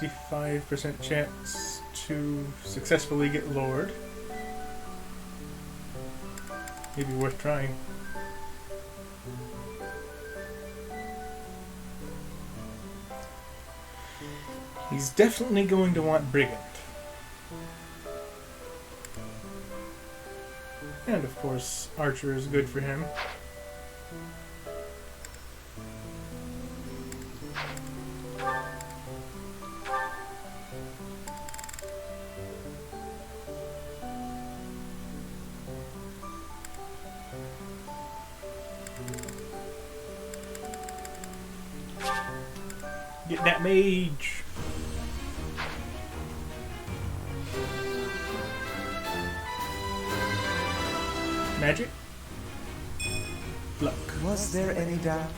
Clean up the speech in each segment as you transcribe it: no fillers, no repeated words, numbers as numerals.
%65% chance to successfully get lowered. Maybe worth trying. He's definitely going to want Brigand. And of course, Archer is good for him. Get that mage! Magic? Luck. Was there any doubt?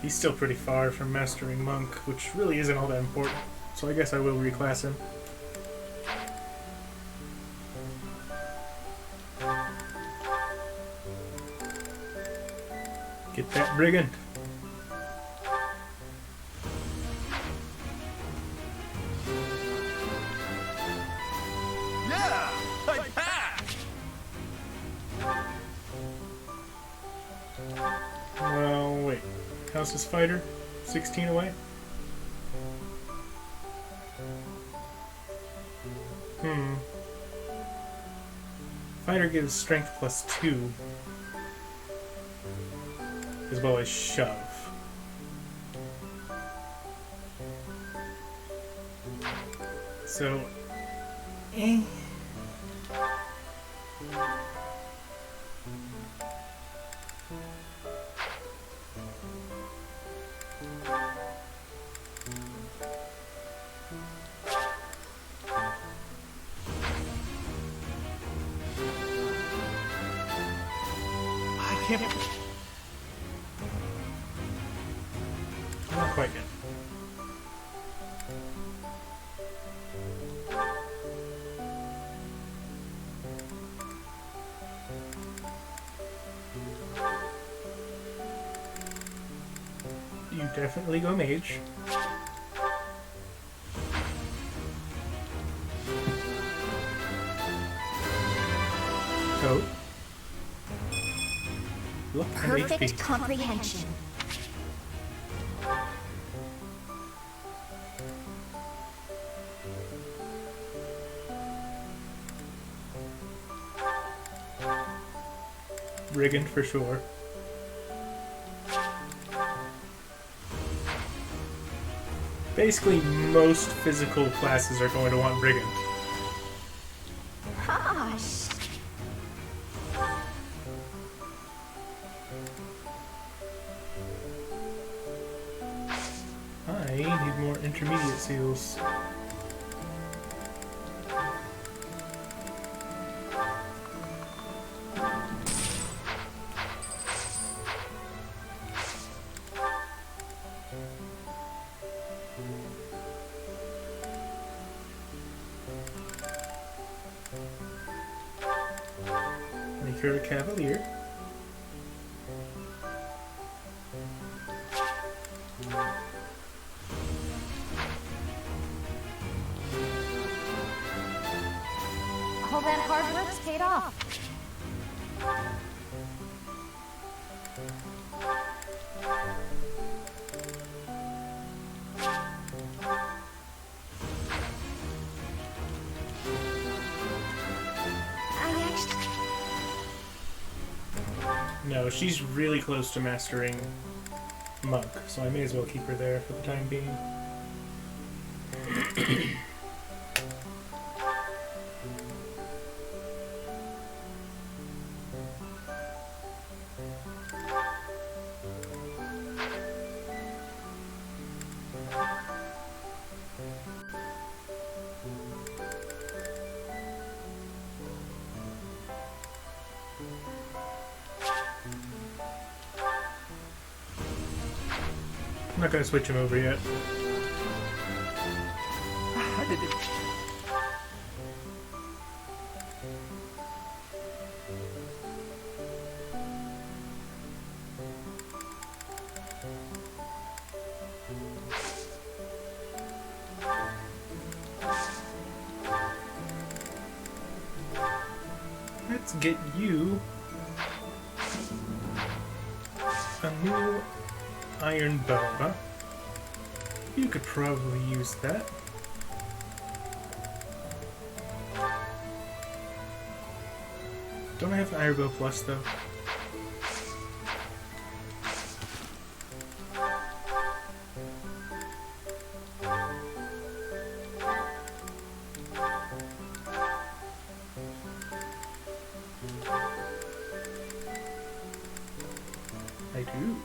He's still pretty far from mastering Monk, which really isn't all that important, so I guess I will reclass him. Get that Brigand. Yeah! I passed! Well, wait. How's his fighter? 16 away? Fighter gives strength +2. As well as shove. So, I can't. Not quite yet. You definitely go mage. Coat. Look, and Perfect HP. comprehension. Brigand for sure. Basically, most physical classes are going to want Brigand. Gosh. I need more intermediate seals. Make her a cavalier. All that hard work's paid off. No, she's really close to mastering Monk, so I may as well keep her there for the time being. I'm not gonna switch him over yet. How did it... Let's get you a new iron bow, huh? You could probably use that. Don't I have an iron bow plus though? I do.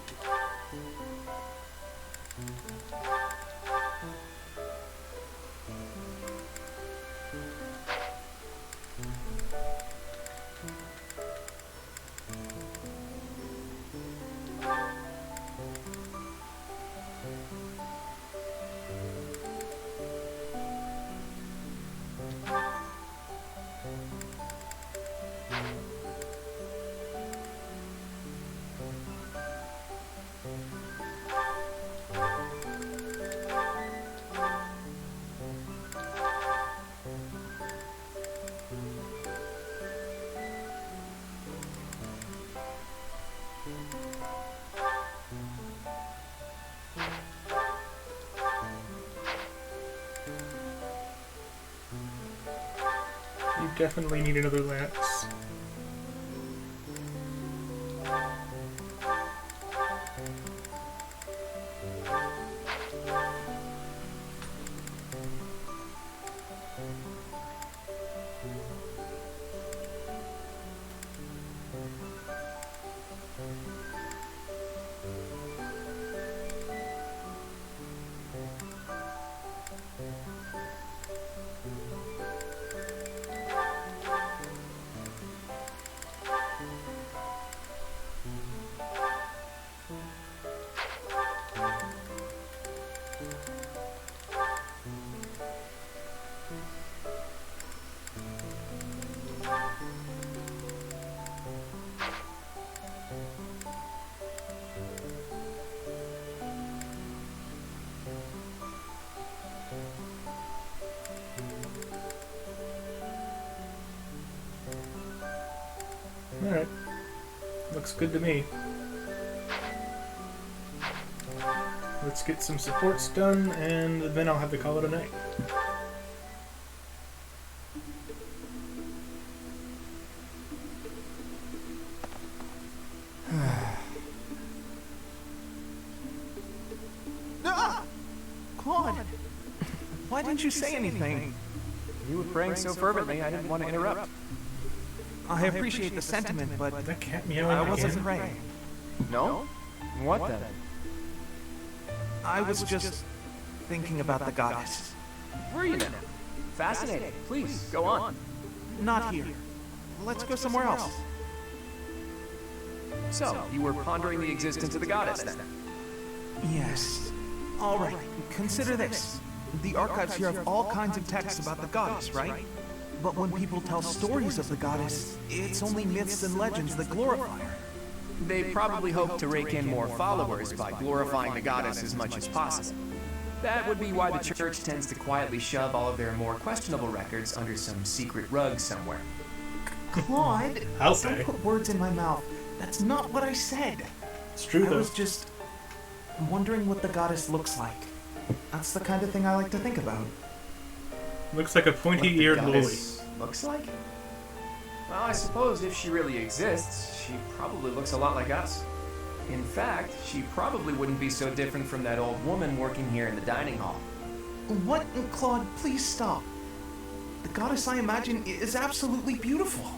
You definitely need another lance. Alright. Looks good to me. Let's get some supports done, and then I'll have to call it a night. Ah! Claude! Why didn't you say anything? You were praying so fervently, I didn't want to interrupt. I appreciate the sentiment, but That cat meowing I wasn't again? praying. No? What then? I was just thinking about the goddess. Were you now? Fascinating. Please, go on. Not here. Let's go somewhere else. So, you were pondering the existence of the goddess then? Yes. All right. Consider this. The archives here have all kinds of texts about the goddess, right? But when people tell stories of the goddess, it's only myths and legends that glorify her. They probably hope to rake in more followers by glorifying the goddess as much as possible. That would be why the church tends to quietly shove all of their more questionable records under some secret rug somewhere. Claude, I'll don't say. put words in my mouth. That's not what I said. It's true I though. was just wondering what the goddess looks like. That's the kind of thing I like to think about. Looks like a What the pointy-eared lily. goddess looks like? Well, I suppose if she really exists, she probably looks a lot like us. In fact, she probably wouldn't be so different from that old woman working here in the dining hall. What? Claude, please stop. The goddess I imagine is absolutely beautiful.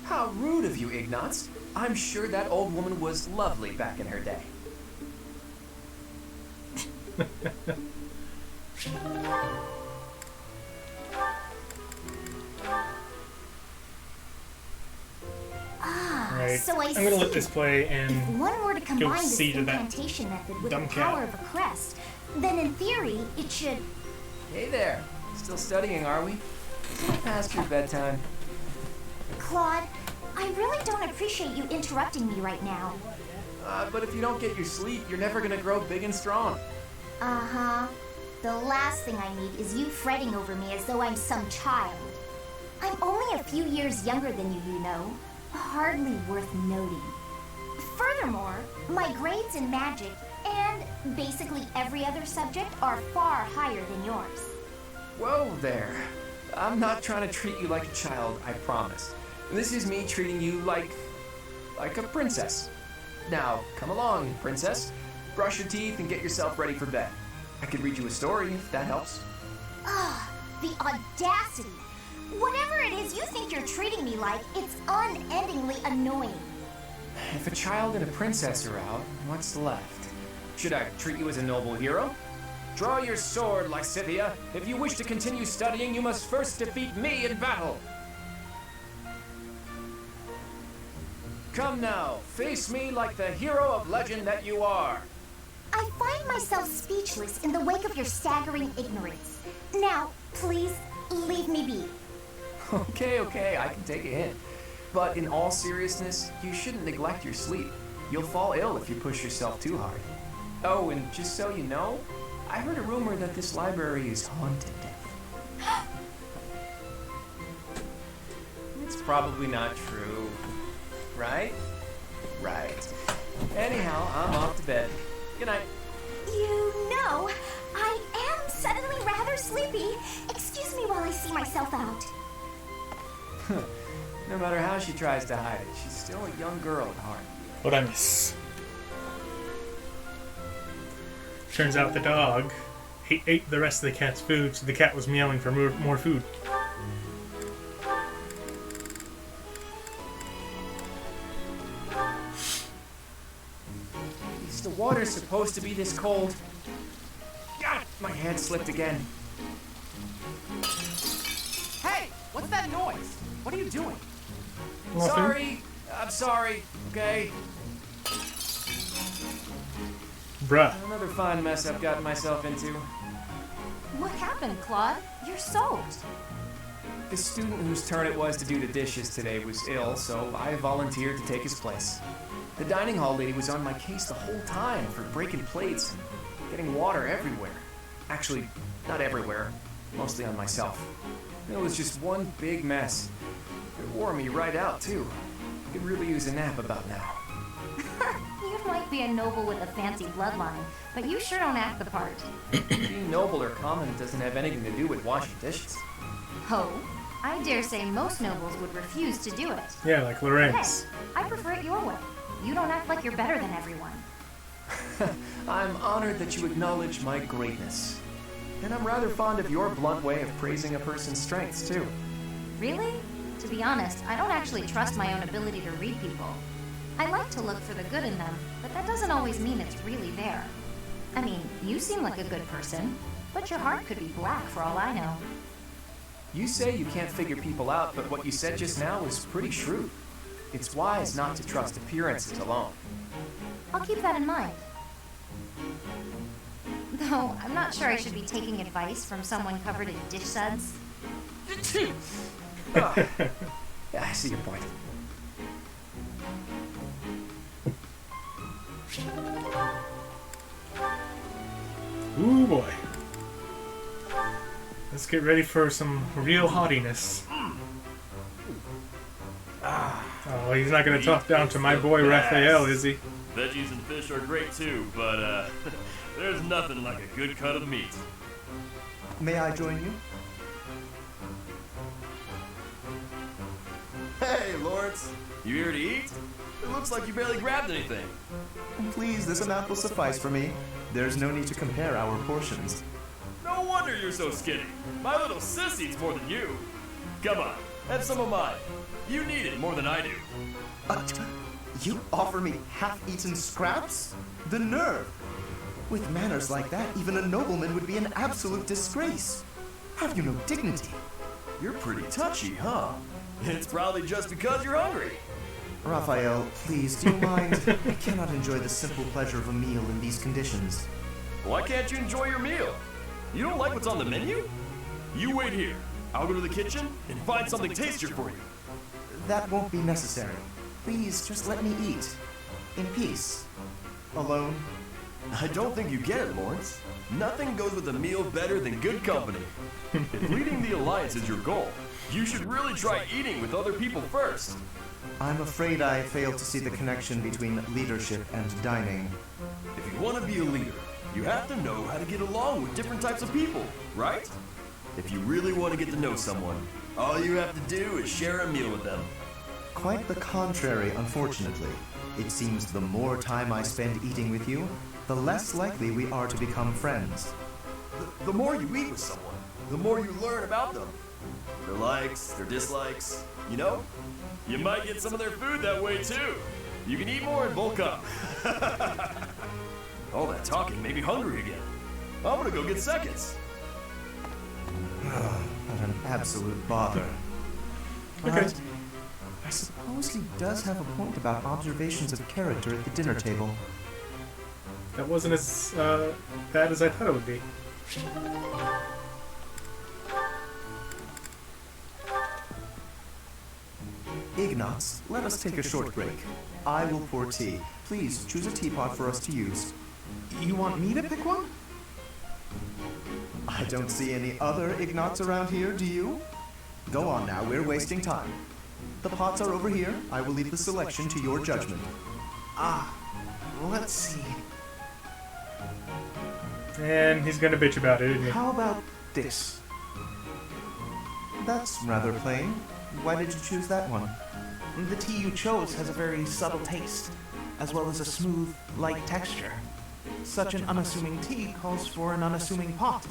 How rude of you, Ignatz. I'm sure that old woman was lovely back in her day. Alright, So I I'm gonna let see. this play If and one were to combine this see to that incantation method with the dumb power cat. of a crest, then in theory, it should... Hey there. Still studying, are we? Is it past your bedtime? Claude, I really don't appreciate you interrupting me right now. But if you don't get your sleep, you're never gonna grow big and strong. Uh-huh. The last thing I need is you fretting over me as though I'm some child. I'm only a few years younger than you, you know. Hardly worth noting. Furthermore, my grades in magic and basically every other subject are far higher than yours. Whoa there. I'm not trying to treat you like a child, I promise. This is me treating you like a princess. Now, come along, princess. Brush your teeth and get yourself ready for bed. I could read you a story if that helps. Ugh, the audacity! Whatever it is you think you're treating me like, it's unendingly annoying. If a child and a princess are out, what's left? Should I treat you as a noble hero? Draw your sword, Lysithea. If you wish to continue studying, you must first defeat me in battle. Come now, face me like the hero of legend that you are. I find myself speechless in the wake of your staggering ignorance. Now, please, leave me be. Okay, I can take a hint. But in all seriousness, you shouldn't neglect your sleep. You'll fall ill if you push yourself too hard. Oh, and just so you know, I heard a rumor that this library is haunted. It's probably not true. Right? Right. Anyhow, I'm off to bed. Good night. You know, I am suddenly rather sleepy. Excuse me while I see myself out. No matter how she tries to hide it, she's still a young girl at heart. What I miss. Turns out the dog he ate the rest of the cat's food, so the cat was meowing for more food. Is the water supposed to be this cold? God, my hand slipped again. Hey, what's that noise? What are you doing? Nothing. Sorry, I'm sorry, okay? Bruh. Another fine mess I've gotten myself into. What happened, Claude? You're soaked. The student whose turn it was to do the dishes today was ill, so I volunteered to take his place. The dining hall lady was on my case the whole time for breaking plates and getting water everywhere. Actually, not everywhere, mostly on myself. It was just one big mess. It wore me right out, too. Could really use a nap about now. You might be a noble with a fancy bloodline, but you sure don't act the part. Being noble or common doesn't have anything to do with washing dishes. Oh, I dare say most nobles would refuse to do it. Yeah, like Hey, Lorenz. I prefer it your way. You don't act like you're better than everyone. I'm honored that you acknowledge my greatness. And I'm rather fond of your blunt way of praising a person's strengths, too. Really? To be honest, I don't actually trust my own ability to read people. I like to look for the good in them, but that doesn't always mean it's really there. I mean, you seem like a good person, but your heart could be black for all I know. You say you can't figure people out, but what you said just now was pretty shrewd. It's wise not to trust appearances alone. I'll keep that in mind. Though, I'm not sure I should be taking advice from someone covered in dish suds. Yeah, I see your point. Ooh boy. Let's get ready for some real haughtiness. Oh, he's not gonna talk down to my boy Raphael, is he? Veggies and fish are great too, but there's nothing like a good cut of meat. May I join you? Hey, Lawrence, you here to eat? It looks like you barely grabbed anything. Please, this amount will suffice for me. There's no need to compare our portions. No wonder you're so skinny. My little sis eats more than you. Come on, have some of mine. You need it more than I do. You offer me half-eaten scraps? The nerve! With manners like that, even a nobleman would be an absolute disgrace. Have you no dignity? You're pretty touchy, huh? It's probably just because you're hungry. Raphael, please, do you mind? I cannot enjoy the simple pleasure of a meal in these conditions. Why can't you enjoy your meal? You don't like what's on the menu? You wait here. I'll go to the kitchen and find something tastier for you. That won't be necessary. Please, just let me eat. In peace. Alone. I don't think you get it, Lawrence. Nothing goes with a meal better than good company. If leading the Alliance is your goal, you should really try eating with other people first. I'm afraid I fail to see the connection between leadership and dining. If you want to be a leader, you have to know how to get along with different types of people, right? If you really want to get to know someone, all you have to do is share a meal with them. Quite the contrary, unfortunately. It seems the more time I spend eating with you, the less likely we are to become friends. The more you eat with someone, the more you learn about them. Their likes, their dislikes, you know? You might get some of their food that way too. You can eat more and bulk up. All that talking made me hungry again. I'm gonna go get seconds. What an absolute bother. Okay. But I suppose he does have a point about observations of character at the dinner table. That wasn't as bad as I thought it would be. Ignatz, let us take a short break. I will pour tea. Please choose a teapot for us to use. You want me to pick one? I don't see any other Ignatz around here, do you? Go on now, we're wasting time. The pots are over here. I will leave the selection to your judgment. Let's see. And he's gonna bitch about it, isn't he? How about this? That's rather plain. Why did you choose that one? The tea you chose has a very subtle taste, as well as a smooth, light texture. Such an unassuming tea calls for an unassuming pot,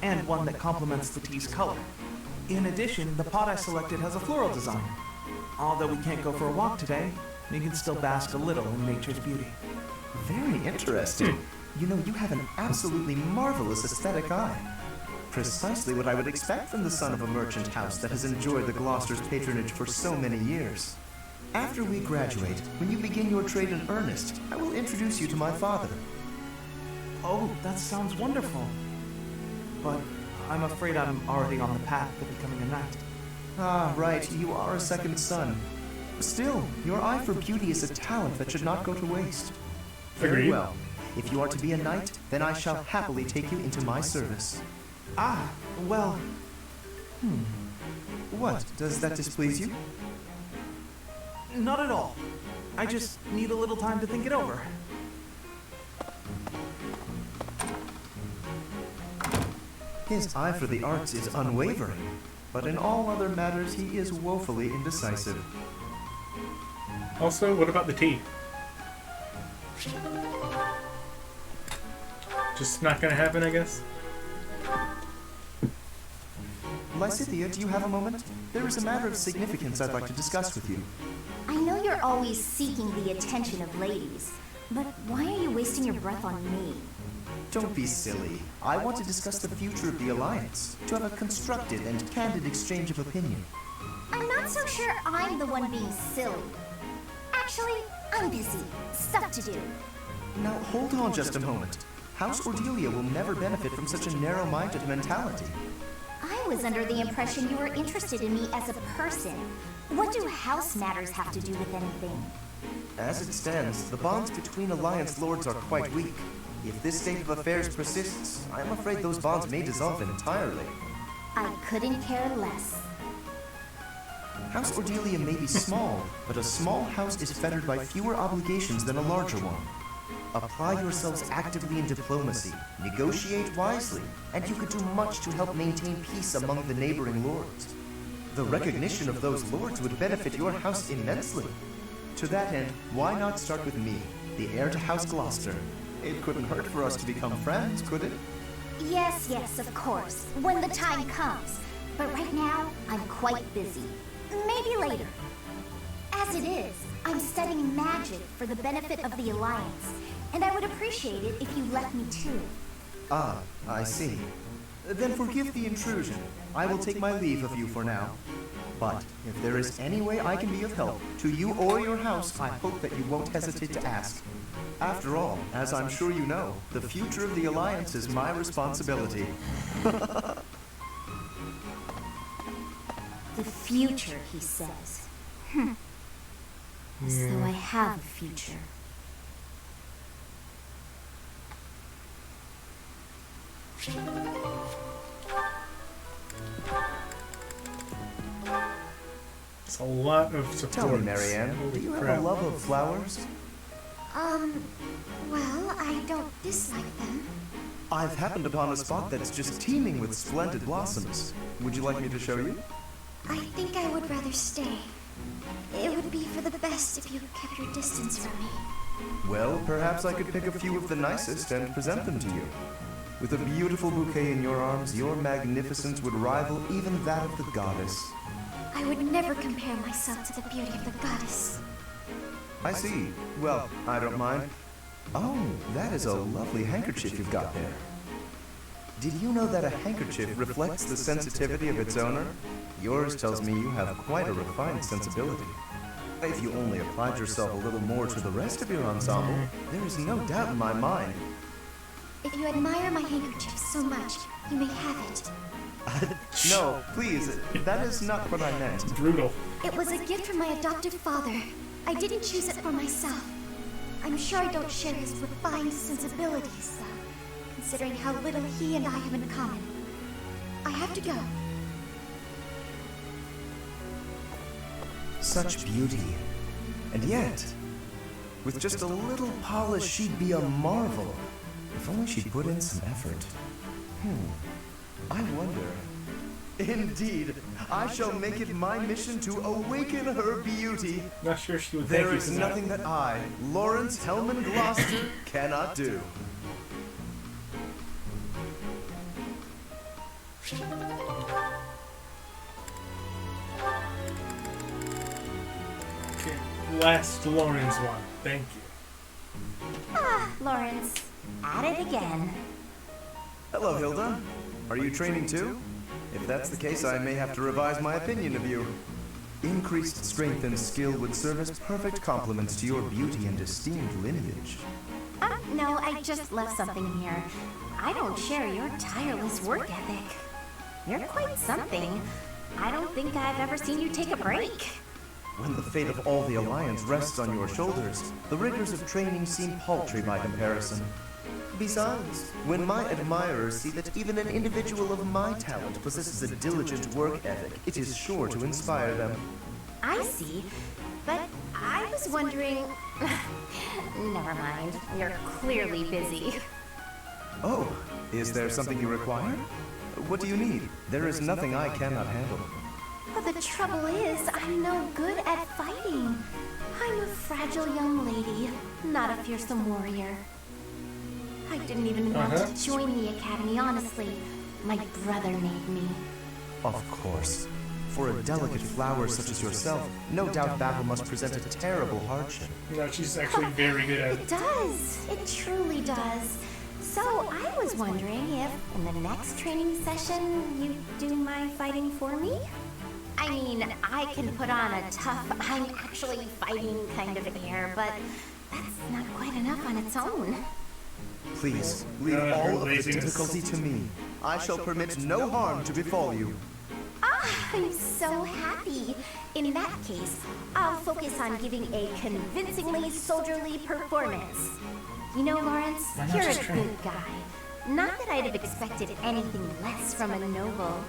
and one that complements the tea's color. In addition, the pot I selected has a floral design. Although we can't go for a walk today, we can still bask a little in nature's beauty. Very interesting. You know, you have an absolutely marvelous aesthetic eye. Precisely what I would expect from the son of a merchant house that has enjoyed the Gloucester's patronage for so many years. After we graduate, when you begin your trade in earnest, I will introduce you to my father. Oh, that sounds wonderful. But I'm afraid I'm already on the path to becoming a knight. Ah, right, you are a second son. Still, your eye for beauty is a talent that should not go to waste. Very Agreed. well. If you are to be a knight, then I shall happily take you into my service. Well, What, does that displease you? not at all. I just need a little time to think it over. His eye for the arts is unwavering, but in all other matters he is woefully indecisive. Also, what about the tea? Just not gonna happen, I guess? Lysithea, do you have a moment? There is a matter of significance I'd like to discuss with you. I know you're always seeking the attention of ladies, but why are you wasting your breath on me? Don't be silly. I want to discuss the future of the Alliance, to have a constructive and candid exchange of opinion. I'm not so sure I'm the one being silly. Actually, I'm busy. Stuff to do. Now, hold on just a moment. House Cordelia will never benefit from such a narrow-minded mentality. I was under the impression you were interested in me as a person. What do house matters have to do with anything? As it stands, the bonds between Alliance lords are quite weak. If this state of affairs persists, I am afraid those bonds may dissolve entirely. I couldn't care less. House Cordelia may be small, but a small house is fettered by fewer obligations than a larger one. Apply yourselves actively in diplomacy, negotiate wisely, and you could do much to help maintain peace among the neighboring lords. The recognition of those lords would benefit your house immensely. To that end, why not start with me, the heir to House Gloucester? It couldn't hurt for us to become friends, could it? Yes, of course, when the time comes. But right now, I'm quite busy. Maybe later. As it is, I'm studying magic for the benefit of the Alliance, and I would appreciate it if you let me too. Ah, I see. Then forgive the intrusion. I will take my leave of you for now. But if there is any way I can be of help to you or your house, I hope that you won't hesitate to ask. After all, as I'm sure you know, the future of the Alliance is my responsibility. The future, he says. As though I have a future. It's a lot of support. Tell me, Marianne, Holy do you have crap. a love of flowers? Well, I don't dislike them. I've happened upon a spot that's just teeming with splendid blossoms. Would you like me to show you? I think I would rather stay. It would be for the best if you kept your distance from me. Well, perhaps I could pick a few of the nicest and present them to you. With a beautiful bouquet in your arms, your magnificence would rival even that of the goddess. I would never compare myself to the beauty of the goddess. I see. Well, I don't mind. Oh, that is a lovely handkerchief you've got there. Did you know that a handkerchief reflects the sensitivity of its owner? Yours tells me you have quite a refined sensibility. If you only applied yourself a little more to the rest of your ensemble, there is no doubt in my mind. If you admire my handkerchief so much, you may have it. No, please, that is not what I meant. Brutal. It was a gift from my adoptive father. I didn't choose it for myself. I'm sure I don't share his refined sensibilities, though, considering how little he and I have in common. I have to go. Such beauty. And yet, with just a little polish, she'd be a marvel. If only she'd put in some effort. I wonder. Indeed, I shall make it my mission to awaken her beauty. Not sure she would thank There you is for that. nothing that I, Lawrence Hellman Gloucester, cannot do. Okay, last Lawrence one. Thank you. Ah, Lawrence. At it again. Hello, Hilda. Are you training too? If that's the case, I may have to revise my opinion of you. Increased strength and skill would serve as perfect complements to your beauty and esteemed lineage. No, I just left something here. I don't share your tireless work ethic. You're quite something. I don't think I've ever seen you take a break. When the fate of all the Alliance rests on your shoulders, the rigors of training seem paltry by comparison. Besides, when my admirers see that even an individual of my talent possesses a diligent work ethic, it is sure to inspire them. I see. But I was wondering... Never mind. You're clearly busy. Oh, is there something you require? What do you need? There is nothing I cannot handle. But the trouble is, I'm no good at fighting. I'm a fragile young lady, not a fearsome warrior. I didn't even want to join the academy, honestly. My brother made me. Of course. For a delicate flower such as yourself, no doubt battle must present a terrible hardship. No, she's actually very good at It it. does. It truly does. So I was wondering if, in the next training session, you do my fighting for me? I mean, I can put on a tough, I'm actually fighting kind of air, but that's not quite enough on its own. Please, leave her all of the laziness. difficulty to me. I shall permit no harm to befall you. Ah, I'm so happy. In that case, I'll focus on giving a convincingly soldierly performance. You know, Lawrence, Why not you're just a train? good guy. Not that I'd have expected anything less from a noble.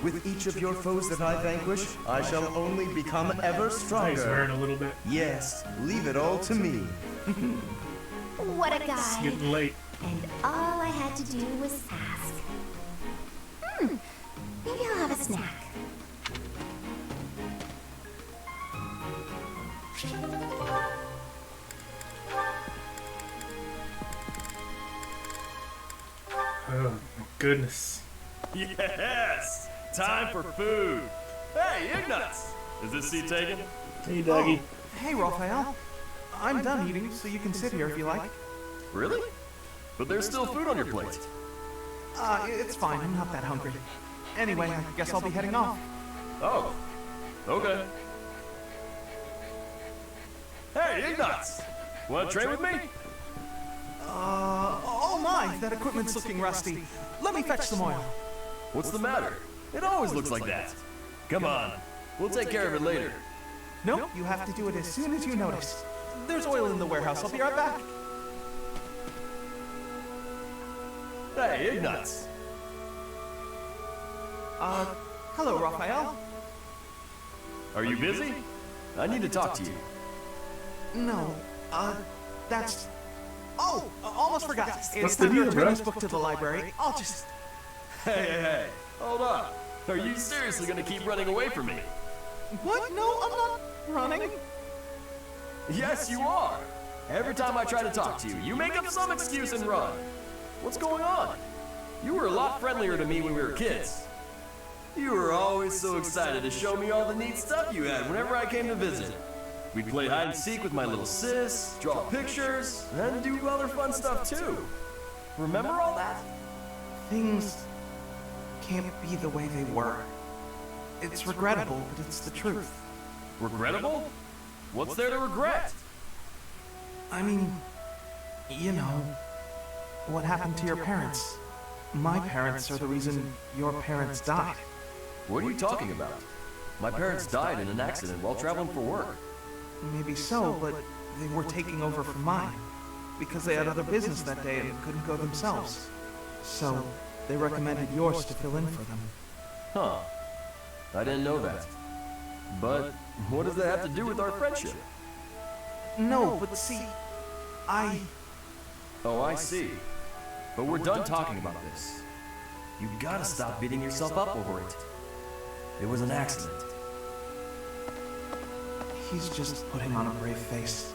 With each of your foes that I vanquish, I shall only become ever Nice stronger. burn a little bit. Yes, leave it all to me. What a It's guy. getting late. And all I had to do was ask. Maybe I'll have a snack. Oh, my goodness. Yes! Time for food! Hey, Ignatz! Is this seat taken? Hey, doggy. Hey, Raphael. I'm done eating, so you can sit here if you like. Really? But there's still food on your plate. It's fine. I'm not that hungry. Anyway, I guess I'll be heading off. Oh, Okay. Hey, Ignatz! Wanna train with me? Oh my, that equipment's looking rusty. Let me fetch some oil. What's the matter? It always looks like that. Come on, we'll take care of it later. Nope, you have to do it as soon as you notice. There's oil in the warehouse. I'll be right back. Hey, Ignatz! Hello, Raphael. Are you busy? I need to talk to you. No, that's... Oh, almost forgot. What's It's the time to deal, return bro? this book to the library. I'll just... Hey, hold up. Are you seriously gonna keep running away from me? What? No, I'm not running. Yes, you are. Every time I try to talk to you, you make up some excuse and run. What's going on? You were a lot friendlier to me when we were kids. You were always so excited to show me all the neat stuff you had whenever I came to visit. We'd play hide and seek with my little sis, draw pictures, and do other fun stuff too. Remember all that? Things can't be the way they were. It's regrettable, but it's the truth. Regrettable? What's there to regret? I mean, you know, what happened to your parents. My parents are the reason your parents died. What are you talking about? My parents died in an accident while traveling for work. Maybe so, but they were taking over for mine. Because they had other business that day and couldn't go themselves. So, they recommended yours to fill in for them. Huh. I didn't know that. But what does that have to do with our friendship? No, but see, Oh, I see. But we're done talking about this. You gotta stop beating yourself up over it. It was an accident. He's just putting on a brave face.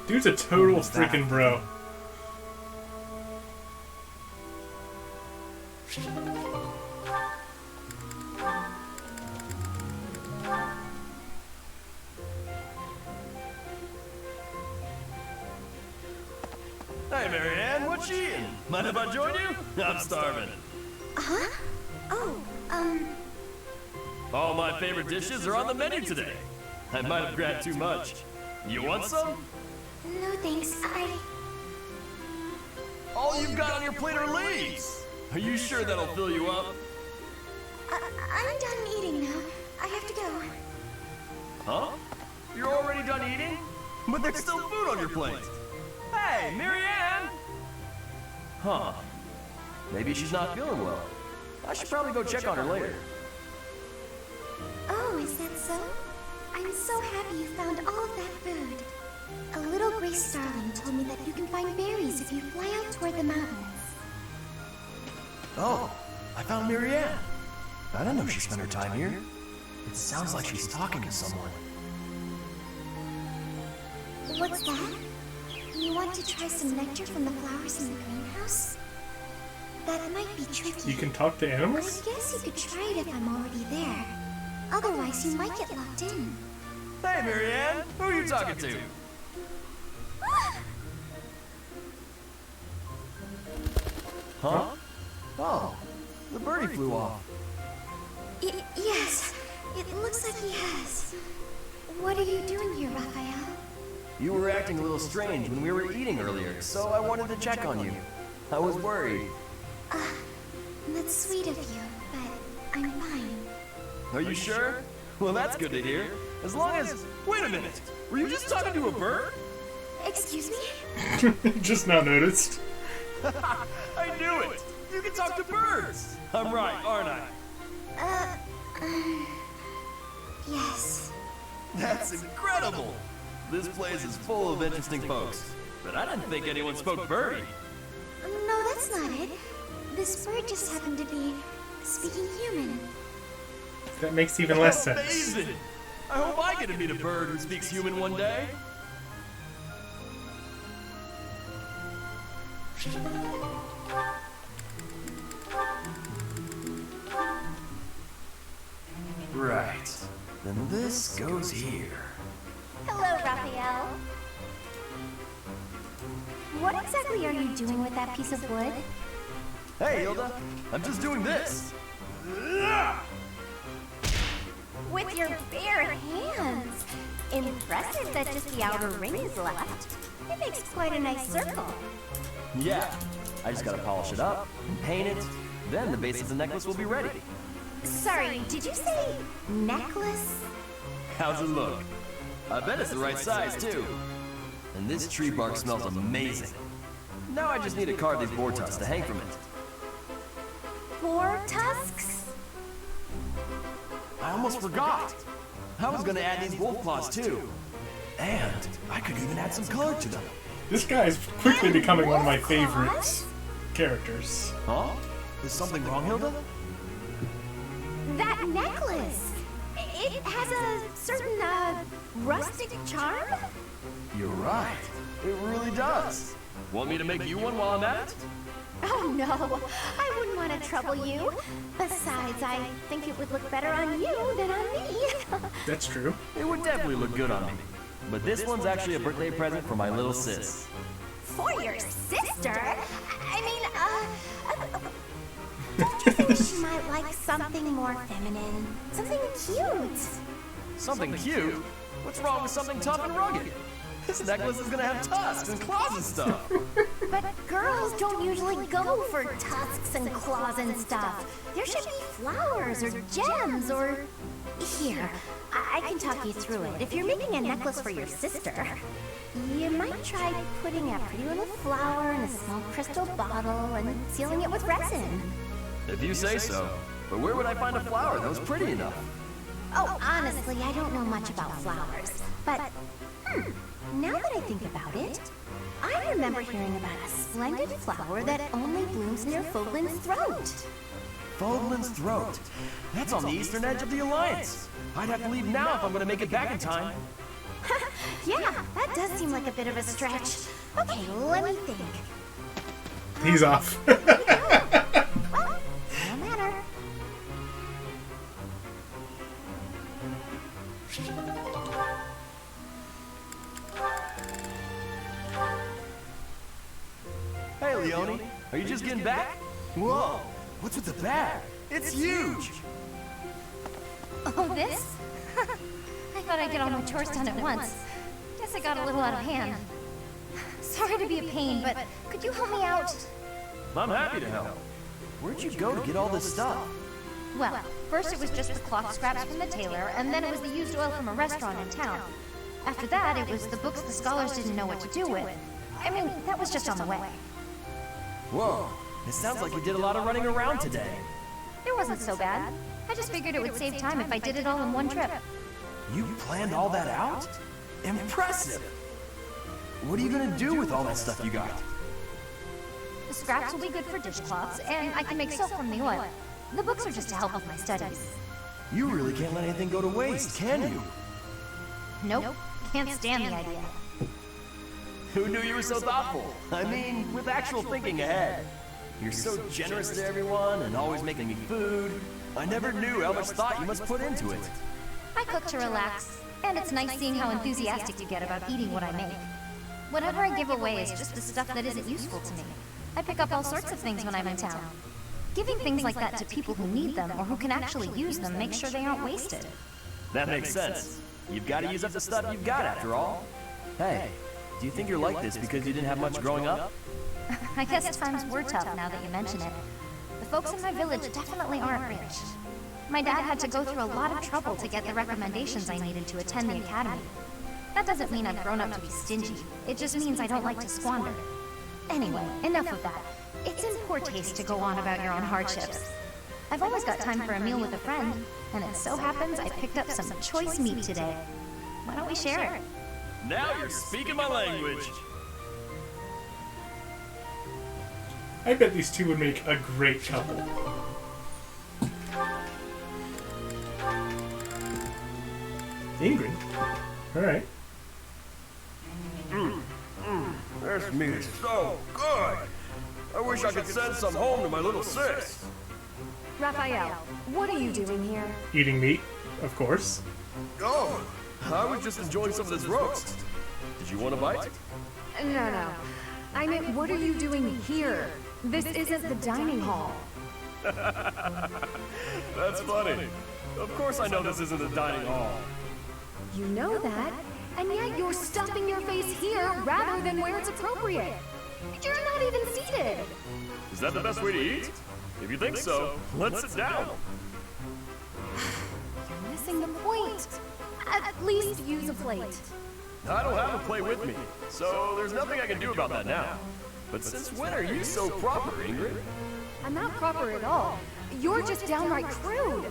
Dude's a total freaking bro. Hey, Marianne, what you eating? Mind if I join you? I'm starving. Huh? Oh, All my favorite dishes are on the menu today. I might have grabbed too much. You want some? no thanks. All you've got on your plate are leaves. Are you sure that'll fill you up? I'm done eating now. I have to go. Huh? You're already done eating? But there's still food on your plate. Hey, Marianne! Huh. Maybe she's not feeling well. I should probably go check on her later. Oh, is that so? I'm so happy you found all of that food. A little gray starling told me that you can find berries if you fly out toward the mountains. Oh, I found Marianne. I didn't know she spent her time here. It sounds like she's talking to someone. What's that? You want to try some nectar from the flowers in the greenhouse? That might be tricky. You can talk to I animals? guess you could try it if I'm already there. Otherwise, you might get locked in. Hey, Marianne, who are you talking to? Huh? Oh, the birdie flew off. Yes, it looks like he has. What are you doing here, Raphael? You were acting a little strange when we were eating earlier, so I wanted to check on you. I was worried. That's sweet of you, but I'm fine. Are you sure? Well, that's good to hear. As long as... Wait a minute! Were you just talking to a bird? Excuse me? Just now noticed. I knew it! You can talk to birds! I'm right, aren't I? Yes. That's incredible! This place is full of interesting folks, but I didn't think anyone spoke birdie. No, that's not it. This bird just happened to be speaking human. That makes even less sense. Amazing! I hope I get to meet a bird who speaks human one day. Right. Then this goes here. Hello, Raphael. What exactly are you doing with that piece of wood? Hey, Hilda. I'm just doing this. With your bare hands. Impressive that just the outer ring is left. It makes quite a nice circle. Yeah, I just gotta polish it up and paint it. Then the base of the necklace will be ready. Sorry, did you say necklace? How's it look? I bet it's the right size, too. And this tree bark smells amazing. Now I just need to carve these boar tusks to hang from it. Boar tusks? I almost forgot. I was gonna add these wolf claws, too. And I could even add some color to them. This guy is quickly becoming one of my Wolf favorite claws? characters. Huh? Is something wrong, Hilda? That necklace! It has a certain, rustic charm? You're right. It really does. Want me to make you one while I'm at it? Oh no, I wouldn't want to trouble you. Besides, I think it would look better on you than on me. That's true. It would definitely look good on me. But this one's actually a birthday present for my little sis. For your sister? I mean, don't you think she might like something more feminine? Something cute? Something cute? What's wrong with something tough and rugged? This necklace is gonna have tusks and claws and stuff. But girls don't usually go for tusks and claws and stuff. There should be flowers or gems or... Here, I can talk you through it. If you're making a necklace for your sister, you might try putting a pretty little flower in a small crystal bottle and sealing it with resin. If you say so. But where would I find a flower that was pretty enough? Oh, honestly, I don't know much about flowers. But, now that I think about it, I remember hearing about a splendid flower that only blooms near Fodlan's throat. Fodlan's throat. That's on the eastern edge of the Alliance. I'd have to leave now if I'm gonna make it back in time. Yeah, that does seem like a bit of a stretch. Okay, let me think. He's off. Well, no matter. Hey, Leone. Are you just getting back? Whoa. What's with the bag? It's huge. Oh, this? I thought I'd get all my chores done at once. Guess I got a little out of hand. Sorry to be a pain, but could you help me out? I'm happy to help. Where'd you go to get all this stuff? Well, first it was just the cloth scraps from the tailor, and then it was the used oil from a restaurant in town. After that, it was the books the scholars didn't know what to do with. I mean, that was just on the way. Whoa. It sounds like you did a lot of running around today. It wasn't so bad. I just figured it would save time if I did it all in one trip. You planned all that out? Impressive. What are you gonna do with all that stuff you got? The scraps will be good for dishcloths, and I can make soap from the oil. The books are just to help with my studies. You really can't let anything go to waste, can you? Nope, can't stand the idea. Who knew you were so thoughtful? I mean, with actual thinking ahead. You're so generous to everyone and always making me food. I never knew how much thought you must put into it. I cook to relax, and it's nice seeing how enthusiastic you get about eating what I make. Whatever I give away is just the stuff that isn't useful to me. I pick up all sorts of things when I'm in town. Giving things like that to people who need them or who can actually use them makes sure they aren't wasted. That makes sense. You've got to use up the stuff you've got after all. Hey, do you think you're like this because you didn't have much growing up? I guess times were tough now that you mention it. The folks in my village definitely aren't rich. My dad had to go through a lot of trouble to get the recommendations I needed to attend the academy. That doesn't mean I've grown up to be stingy. It just means I don't like to squander. Anyway, enough of that. It's in poor taste to go on about your own hardships. I've always got time for a meal with a friend, and it so happens I picked up some choice meat today. Why don't we share it? Now you're speaking my language. I bet these two would make a great couple. Ingrid? Alright. This meat is so good. I wish I could send some home to my little sis. Raphael, what are you doing here? Eating meat, of course. Oh, I was just enjoying some of this roast. Did you want a bite? No. I mean, what are you doing here? This isn't the dining hall. That's funny. Of course I know this isn't a dining hall. You know that, and yet you're stuffing your face here rather than where it's appropriate. You're not even seated. Is that the best way to eat? If you think so, let's sit down. You're missing the point. At least use a plate. I don't have a plate with me, so there's nothing I can do about that now. But since when are you so proper, Ingrid? I'm not proper at all. You're just downright crude.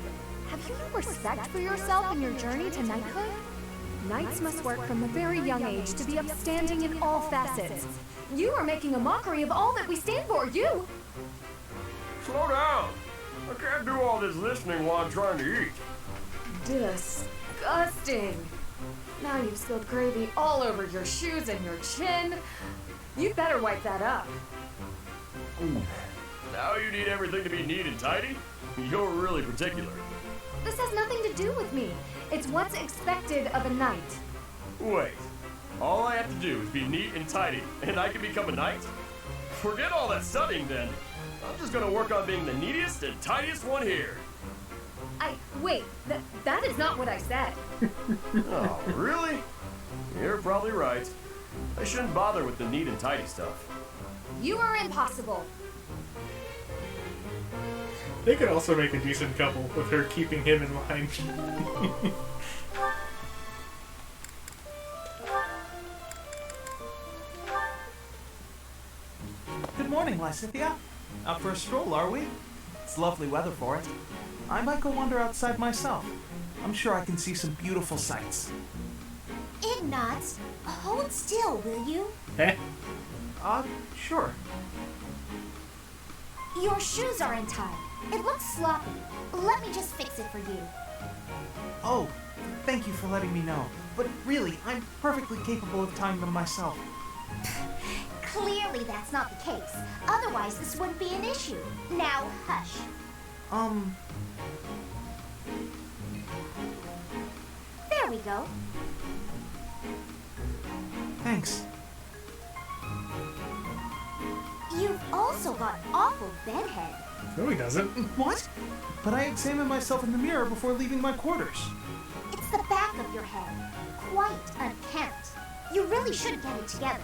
Have you no respect for yourself in your journey to knighthood? Knights must work from a very young age to be upstanding in all facets. You are making a mockery of all that we stand for, you! Slow down. I can't do all this listening while I'm trying to eat. Disgusting. Now you've spilled gravy all over your shoes and your chin. You'd better wipe that up. Now you need everything to be neat and tidy? You're really particular. This has nothing to do with me. It's what's expected of a knight. Wait. All I have to do is be neat and tidy, and I can become a knight? Forget all that studying then. I'm just gonna work on being the neatest and tidiest one here. Wait, that is not what I said. Oh, really? You're probably right. I shouldn't bother with the neat and tidy stuff. You are impossible. They could also make a decent couple with her keeping him in line. Good morning, Lysithea. Out for a stroll, are we? It's lovely weather for it. I might go wander outside myself. I'm sure I can see some beautiful sights. Ignatz, hold still, will you? Eh? Sure. Your shoes are untied. It looks sloppy. Let me just fix it for you. Oh, thank you for letting me know. But really, I'm perfectly capable of tying them myself. Clearly that's not the case. Otherwise, this wouldn't be an issue. Now, hush. There we go. Thanks. You've also got awful bedhead. No, he doesn't. What? But I examine myself in the mirror before leaving my quarters. It's the back of your head. Quite unkempt. You really should get it together.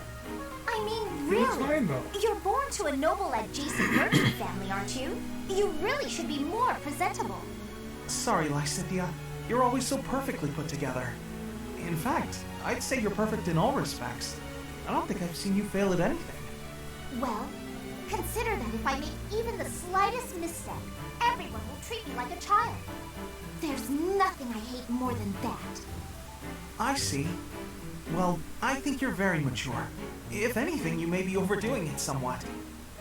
I mean, He looks really. fine, though. You're born to a noble adjacent merchant family, aren't you? You really should be more presentable. Sorry, Lysithea. You're always so perfectly put together. In fact, I'd say you're perfect in all respects. I don't think I've seen you fail at anything. Well, consider that if I make even the slightest misstep, everyone will treat me like a child. There's nothing I hate more than that. I see. Well, I think you're very mature. If anything, you may be overdoing it somewhat.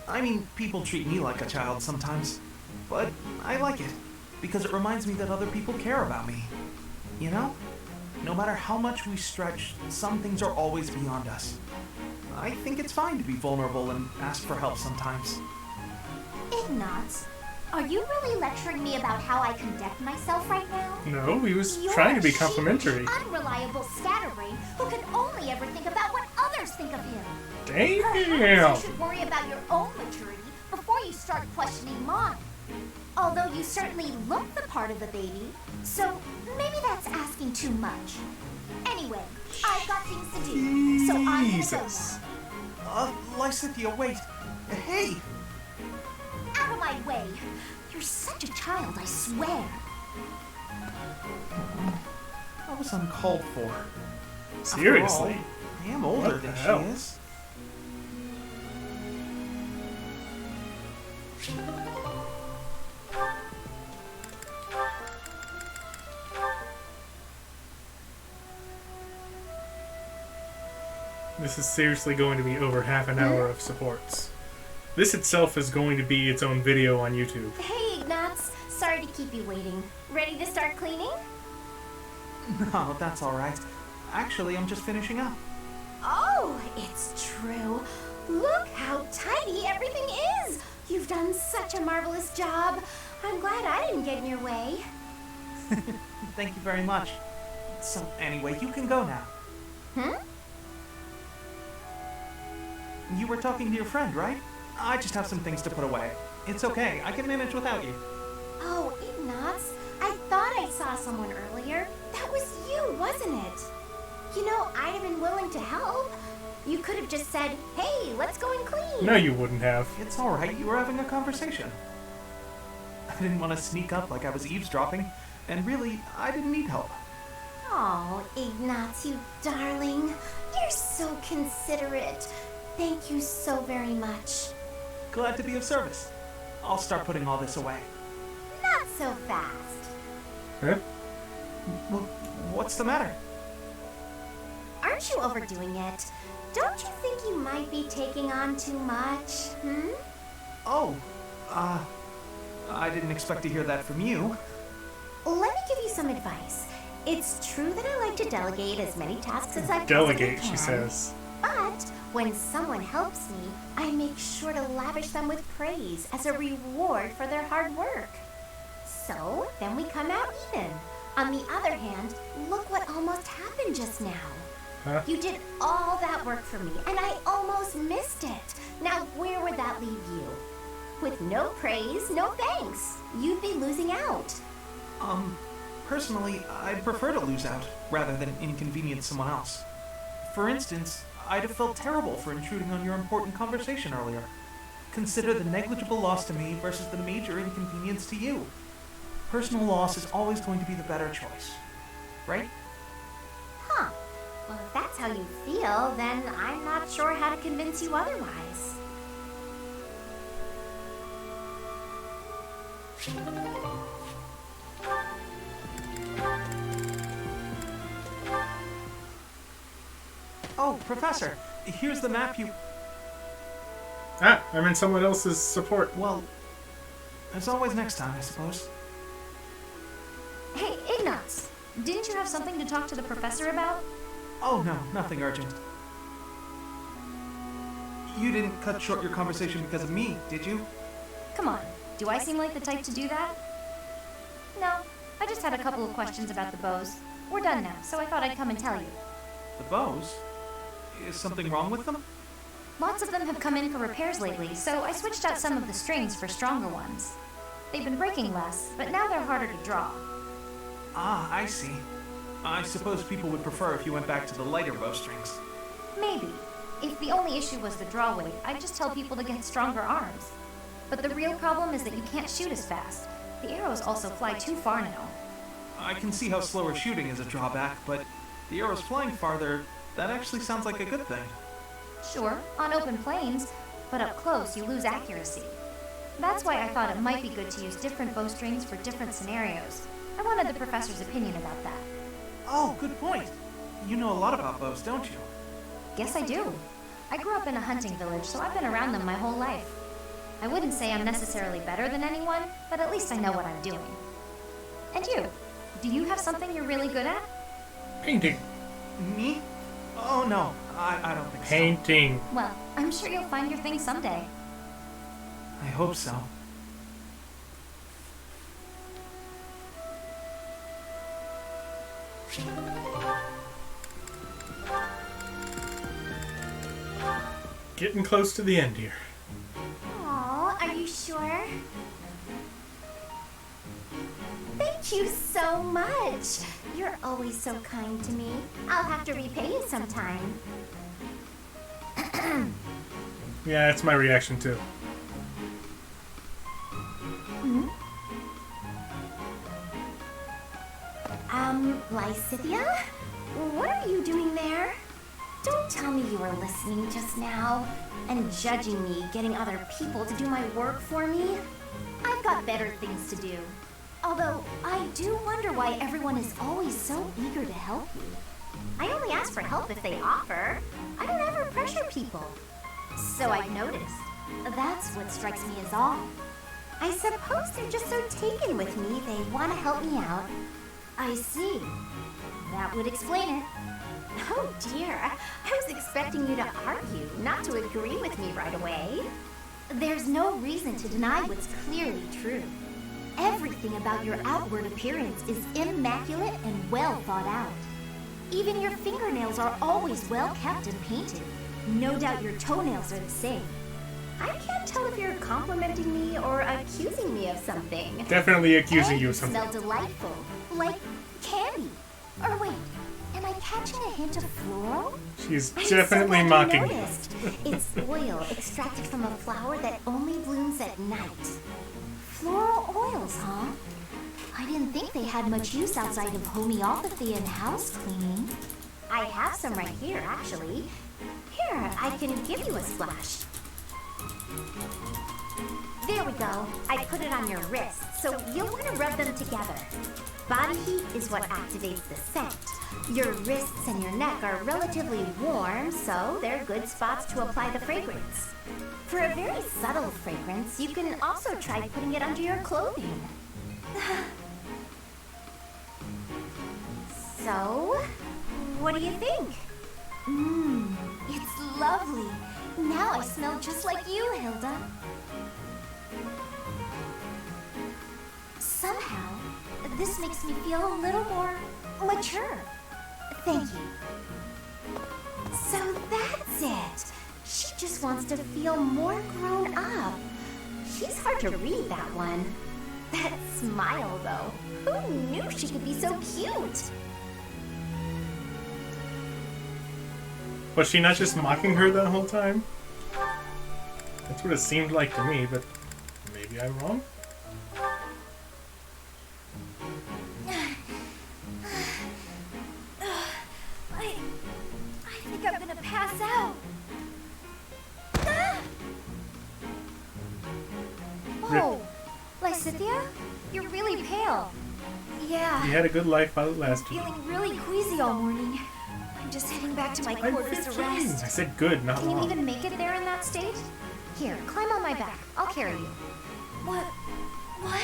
I mean, people treat me like a child sometimes. But I like it, because it reminds me that other people care about me. You know? No matter how much we stretch, some things are always beyond us. I think it's fine to be vulnerable and ask for help sometimes. Ignatz, are you really lecturing me about how I conduct myself right now? No, he was You're trying to be a complimentary. sheepish, unreliable scatterbrain who can only ever think about what others think of him. Perhaps Damn! you should worry about your own maturity before you start questioning mine. Although you certainly look the part of a baby, so maybe that's asking too much. Anyway, I've got things to do, so I'm gonna go Jesus. now. Lysithea, wait. Hey! Out of my way! You're such a child, I swear. That was uncalled for. Seriously? After all, I am older What the than hell? she is. This is seriously going to be over half an hour of supports. This itself is going to be its own video on YouTube. Hey, Ignatz. Sorry to keep you waiting. Ready to start cleaning? No, that's alright. Actually, I'm just finishing up. Oh, it's true. Look how tidy everything is. You've done such a marvelous job. I'm glad I didn't get in your way. Thank you very much. So, anyway, you can go now. Hmm? You were talking to your friend, right? I just have some things to put away. It's okay, I can manage without you. Oh, Ignatz, I thought I I saw someone earlier. That was you, wasn't it? You know, I'd have been willing to help. You could have just said, hey, let's go and clean. No, you wouldn't have. It's alright, you were having a conversation. I didn't want to sneak up like I was eavesdropping, and really, I didn't need help. Oh, Ignaz, you darling. You're so considerate. Thank you so very much. Glad to be of service. I'll start putting all this away. Not so fast. Huh? Well, what's the matter? Aren't you overdoing it? Don't you think you might be taking on too much? Oh, I didn't expect to hear that from you. Let me give you some advice. It's true that I like to delegate as many tasks as I Delegate, possibly she can, says. But when someone helps me, I make sure to lavish them with praise as a reward for their hard work. So then we come out even. On the other hand, look what almost happened just now. Huh? You did all that work for me, and I almost missed it. Now, where would that leave you? With no praise, no thanks. You'd be losing out. Personally, I'd prefer to lose out, rather than inconvenience someone else. For instance, I'd have felt terrible for intruding on your important conversation earlier. Consider the negligible loss to me versus the major inconvenience to you. Personal loss is always going to be the better choice, right? Huh. Well, if that's how you feel, then I'm not sure how to convince you otherwise. Oh, Professor, here's the map you... Ah, I'm in someone else's support. Well, as always next time, I suppose. Hey, Ignaz! Didn't you have something to talk to the professor about? Oh no, nothing urgent. You didn't cut short your conversation because of me, did you? Come on, do I seem like the type to do that? No, I just had a couple of questions about the bows. We're done now, so I thought I'd come and tell you. The bows? Is something wrong with them? Lots of them have come in for repairs lately, so I switched out some of the strings for stronger ones. They've been breaking less, but now they're harder to draw. Ah, I see. I suppose people would prefer if you went back to the lighter bowstrings. Maybe. If the only issue was the draw weight, I'd just tell people to get stronger arms. But the real problem is that you can't shoot as fast. The arrows also fly too far now. I can see how slower shooting is a drawback, but the arrows flying farther, that actually sounds like a good thing. Sure, on open plains, but up close you lose accuracy. That's why I thought it might be good to use different bowstrings for different scenarios. I wanted the professor's opinion about that. Oh, good point. You know a lot about bows, don't you? Guess I do. I grew up in a hunting village, so I've been around them my whole life. I wouldn't say I'm necessarily better than anyone, but at least I know what I'm doing. And you? Do you have something you're really good at? Painting. Me? Oh no, I don't think so. Painting. Well, I'm sure you'll find your thing someday. I hope so. Getting close to the end here. Aw, are you sure? Thank you so much. You're always so kind to me. I'll have to repay you sometime. Yeah, that's my reaction too. Lysithia? What are you doing there? Don't tell me you were listening just now and judging me getting other people to do my work for me. I've got better things to do. Although, I do wonder why everyone is always so eager to help me. I only ask for help if they offer. I don't ever pressure people. So I've noticed. That's what strikes me as odd. I suppose they're just so taken with me they want to help me out. I see. That would explain it. Oh dear, I was expecting you to argue, not to agree with me right away. There's no reason to deny what's clearly true. Everything about your outward appearance is immaculate and well thought out. Even your fingernails are always well kept and painted. No doubt your toenails are the same. I can't tell if you're complimenting me or accusing me of something. Definitely accusing And you of something. smell delightful. like candy. Or wait, am I catching a hint of floral? She's I'm definitely so glad mocking you you. noticed. It's oil extracted from a flower that only blooms at night. Floral oils, huh? I didn't think they had much use outside of homeopathy and house cleaning. I have some right here, actually. Here, I can give you a splash. There we go. I put it on your wrist, so you'll want to rub them together. Body heat is what activates the scent. Your wrists and your neck are relatively warm, so they're good spots to apply the fragrance. For a very subtle fragrance, you can also try putting it under your clothing. So, what do you think? It's lovely. Now I smell just like you, Hilda. Somehow, this makes me feel a little more mature. Thank you. So that's it. She just wants to feel more grown up. She's hard to read, that one. That smile, though. Who knew she could be so cute? Was she not just mocking her the whole time? That's what it seemed like to me, but maybe I'm wrong? I think I'm gonna pass out. Ah! Oh, Lysithia, you're really pale. Yeah. You had a good life while it lasted. Feeling really queasy all morning. I'm just heading back to my I'm quarters to 15. I rest. said good, not Can you long. even make it there in that state? Here, climb on my back. I'll carry you. What? What?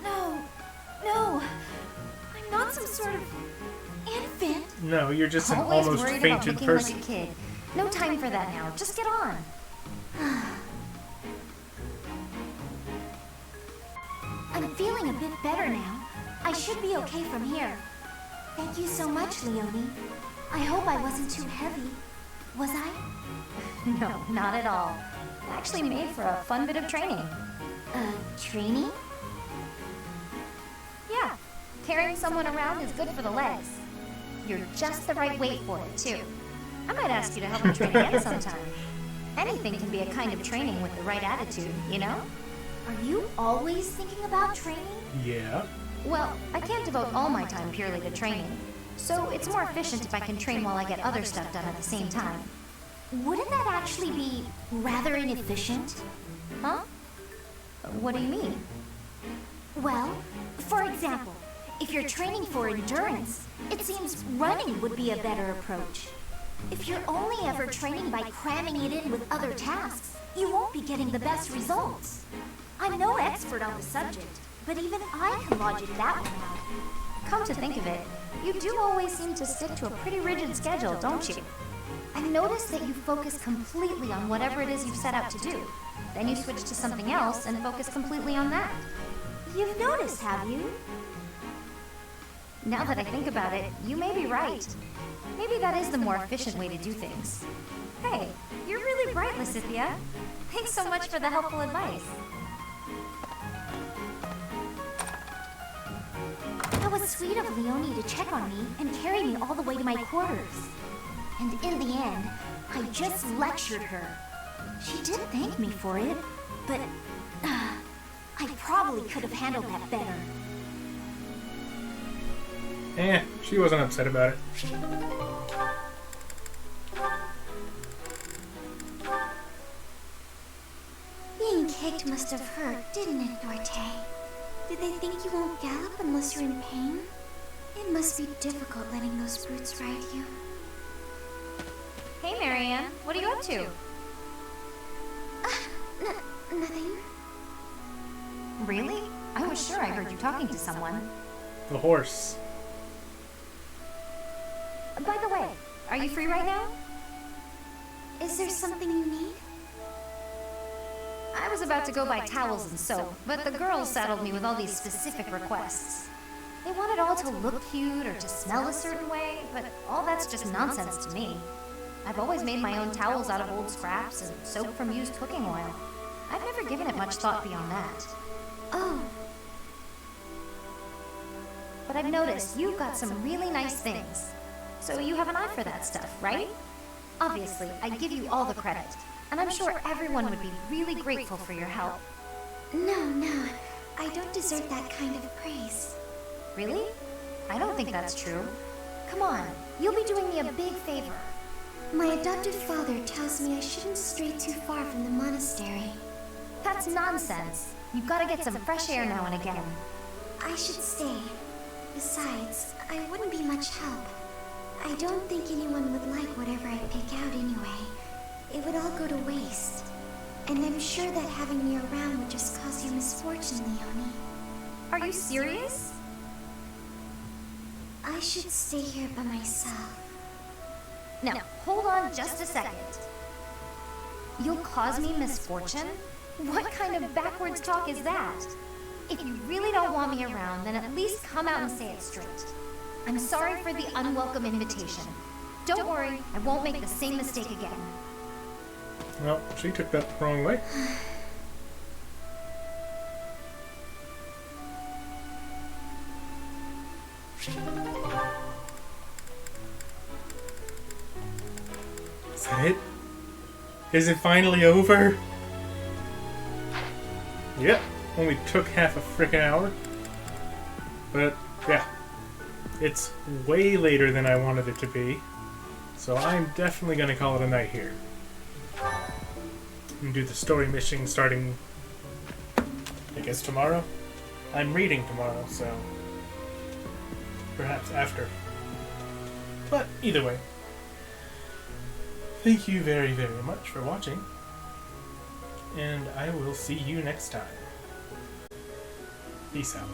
No. No. I'm not some sort of infant. No, you're just an Always almost worried about fainted looking person. like a kid. No time for that now. Just get on. I'm feeling a bit better now. I should be okay from here. Thank you so much, Leonie. I hope I wasn't too heavy. Was I? No, not at all. Actually made for a fun bit of training. Training? Yeah. Carrying someone around is good for the legs. You're just the right weight for it, too. I might ask you to help me train again sometime. Anything can be a kind of training with the right attitude, you know? Are you always thinking about training? Yeah. Well, I can't devote all my time purely to training. So it's more efficient if I can train while I get other stuff done at the same time. Wouldn't that actually be rather inefficient? Huh? What do you mean? Well, for example, if you're training for endurance, it seems running would be a better approach. If you're only ever training by cramming it in with other tasks, you won't be getting the best results. I'm no expert on the subject, but even I can logic that one out. Come to think of it, you do always seem to stick to a pretty rigid schedule, don't you? I've noticed that you focus completely on whatever it is you've set out to do. Then you switch to something else and focus completely on that. You've noticed, have you? Now that I think about it, you may be right. Maybe that is the more efficient way to do things. Hey, you're really bright, Lysithia. Thanks so much for the helpful advice. That was sweet of Leonie to check on me and carry me all the way to my quarters. And in the end, I just lectured her. She did thank me for it, but I probably could have handled that better. She wasn't upset about it. Being kicked must have hurt, didn't it, Norte? Did they think you won't gallop unless you're in pain? It must be difficult letting those brutes ride you. Hey, Marianne. What are you up to? Nothing. Really? I was sure I heard you talking to someone. The horse. By the way, are you free right now? Is there something you need? I was about to go buy towels and soap, but the girls saddled me with all these specific requests. They want it all to look cute or to smell a certain way, but all that's just nonsense to me. I've always made my own towels out of old scraps and soap from used cooking oil. I've never given it much thought beyond that. Oh. but I've noticed you've got some really nice things. So you have an eye for that stuff, right? Obviously, I give you all the credit, and I'm sure everyone would be really grateful for your help. No, I don't deserve that kind of praise. Really? I don't think that's true. Come on, you'll be doing me a big favor. My adopted father tells me I shouldn't stray too far from the monastery. That's nonsense. You've got to get some fresh air now and again. I should stay. Besides, I wouldn't be much help. I don't think anyone would like whatever I pick out anyway. It would all go to waste. And I'm sure that having me around would just cause you misfortune, Leonie. Are you serious? I should stay here by myself. Now, hold on just a second. You'll cause me misfortune? What kind of backwards talk is that? If you really don't want me around, then at least come out and say it straight. I'm sorry for the unwelcome invitation. Don't worry, I won't make the same mistake again. Well, she took that the wrong way. Is that it? Is it finally over? Yep, only took half a frickin' hour. But, yeah. It's way later than I wanted it to be. So I'm definitely gonna call it a night here. And do the story mission starting, I guess, tomorrow? I'm reading tomorrow, so perhaps after. But either way, thank you very, very much for watching, and I will see you next time. Peace out.